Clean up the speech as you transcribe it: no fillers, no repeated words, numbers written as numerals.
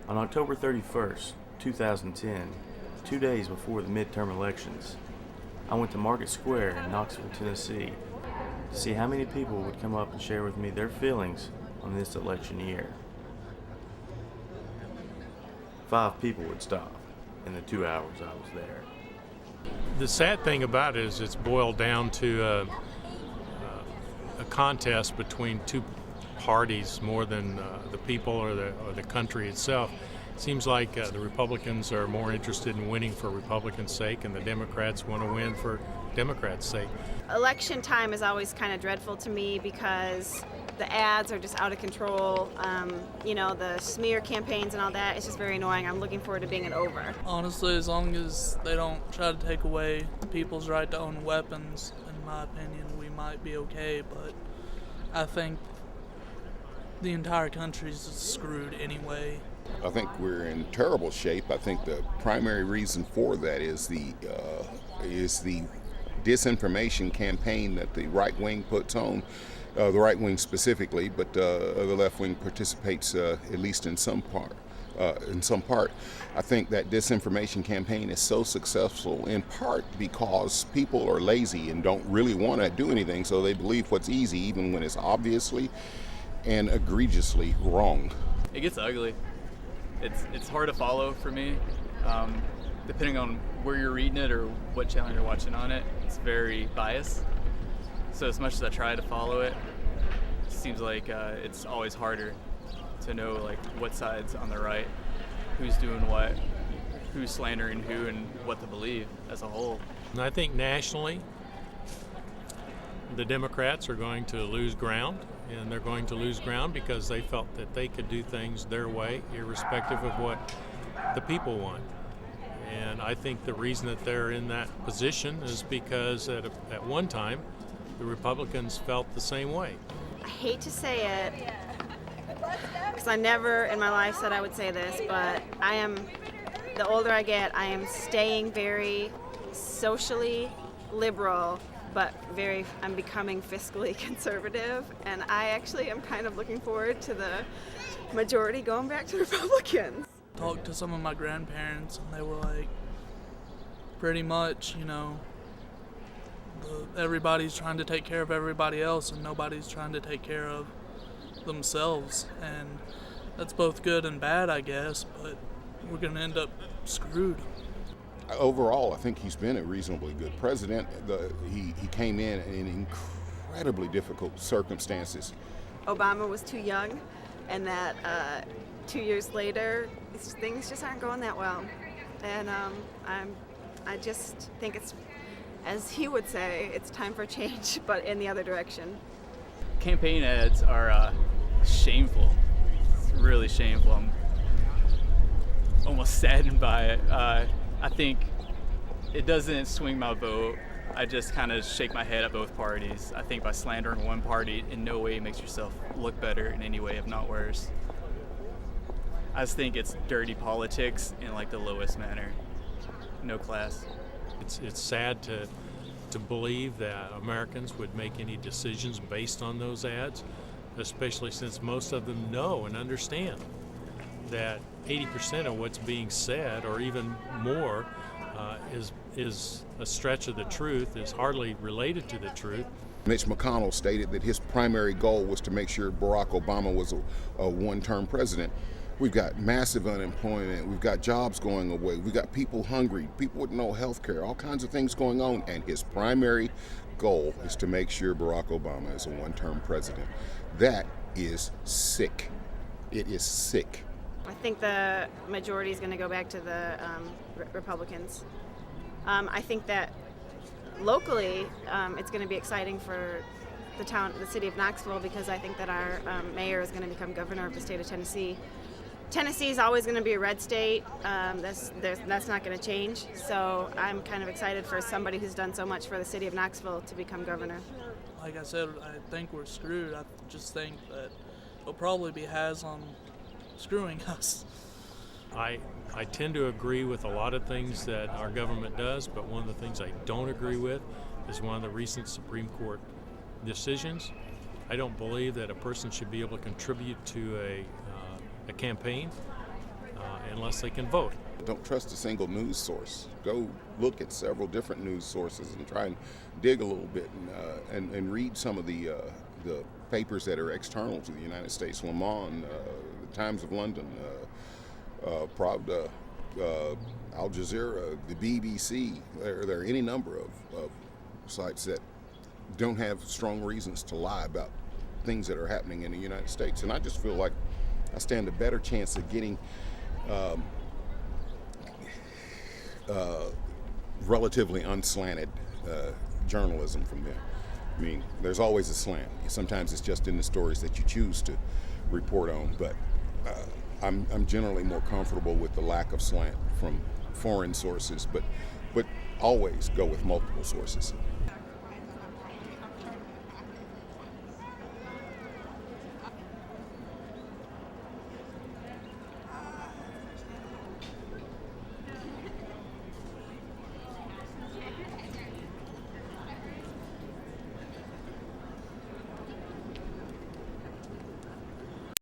On October 31st, 2010, 2 days before the midterm elections, I went to Market Square in Knoxville, Tennessee, to see how many people would come up and share with me their feelings on this election year. 5 people would stop in the 2 hours I was there. The sad thing about it is it's boiled down to a contest between two parties more than the people or the country itself. It seems like the Republicans are more interested in winning for Republicans' sake, and the Democrats want to win for Democrats' sake. Election time is always kind of dreadful to me because the ads are just out of control. The smear campaigns and all that, it's just very annoying. I'm looking forward to being it over. Honestly, as long as they don't try to take away people's right to own weapons, in my opinion, we might be okay, but I think the entire country's screwed anyway. I think we're in terrible shape. I think the primary reason for that is the disinformation campaign that the right wing puts on. The right wing specifically, but the left wing participates at least in some part. I think that disinformation campaign is so successful in part because people are lazy and don't really want to do anything, so they believe what's easy even when it's obviously and egregiously wrong. It gets ugly. It's hard to follow for me. Depending on where you're reading it or what channel you're watching on it, it's very biased. So as much as I try to follow it, it seems like it's always harder to know like what side's on the right, who's doing what, who's slandering who, and what to believe as a whole. And I think nationally, the Democrats are going to lose ground, and they're going to lose ground because they felt that they could do things their way, irrespective of what the people want. And I think the reason that they're in that position is because at one time, the Republicans felt the same way. I hate to say it, because I never in my life said I would say this, but the older I get, I am staying very socially liberal, but I'm becoming fiscally conservative, and I actually am kind of looking forward to the majority going back to Republicans. Talked to some of my grandparents, and they were like, pretty much, everybody's trying to take care of everybody else and nobody's trying to take care of themselves, and that's both good and bad, I guess, but we're going to end up screwed. Overall, I think he's been a reasonably good president. He came in incredibly difficult circumstances. Obama was too young, and that 2 years later, things just aren't going that well. And I just think it's, as he would say, it's time for change, but in the other direction. Campaign ads are shameful. It's really shameful. I'm almost saddened by it. I think it doesn't swing my vote. I just kind of shake my head at both parties. I think by slandering one party in no way makes yourself look better in any way, if not worse. I just think it's dirty politics in like the lowest manner. No class. It's sad to believe that Americans would make any decisions based on those ads, especially since most of them know and understand that 80% of what's being said, or even more, is a stretch of the truth, is hardly related to the truth. Mitch McConnell stated that his primary goal was to make sure Barack Obama was a one-term president. We've got massive unemployment. We've got jobs going away. We've got people hungry, people with no health care, all kinds of things going on. And his primary goal is to make sure Barack Obama is a one-term president. That is sick. It is sick. I think the majority is going to go back to the Republicans. I think that locally, it's going to be exciting for the city of Knoxville, because I think that our mayor is going to become governor of the state of Tennessee. Tennessee is always going to be a red state. That's not going to change. So I'm kind of excited for somebody who's done so much for the city of Knoxville to become governor. Like I said, I think we're screwed. I just think that it'll probably be Haslam screwing us. I tend to agree with a lot of things that our government does, but one of the things I don't agree with is one of the recent Supreme Court decisions. I don't believe that a person should be able to contribute to a campaign unless they can vote. Don't trust a single news source. Go look at several different news sources and try and dig a little bit and read some of the papers that are external to the United States. Le Monde, the Times of London, Pravda, Al Jazeera, the BBC. There are any number of sites that don't have strong reasons to lie about things that are happening in the United States. And I just feel like I stand a better chance of getting relatively unslanted journalism from them. I mean, there's always a slant. Sometimes it's just in the stories that you choose to report on, but I'm generally more comfortable with the lack of slant from foreign sources, but always go with multiple sources.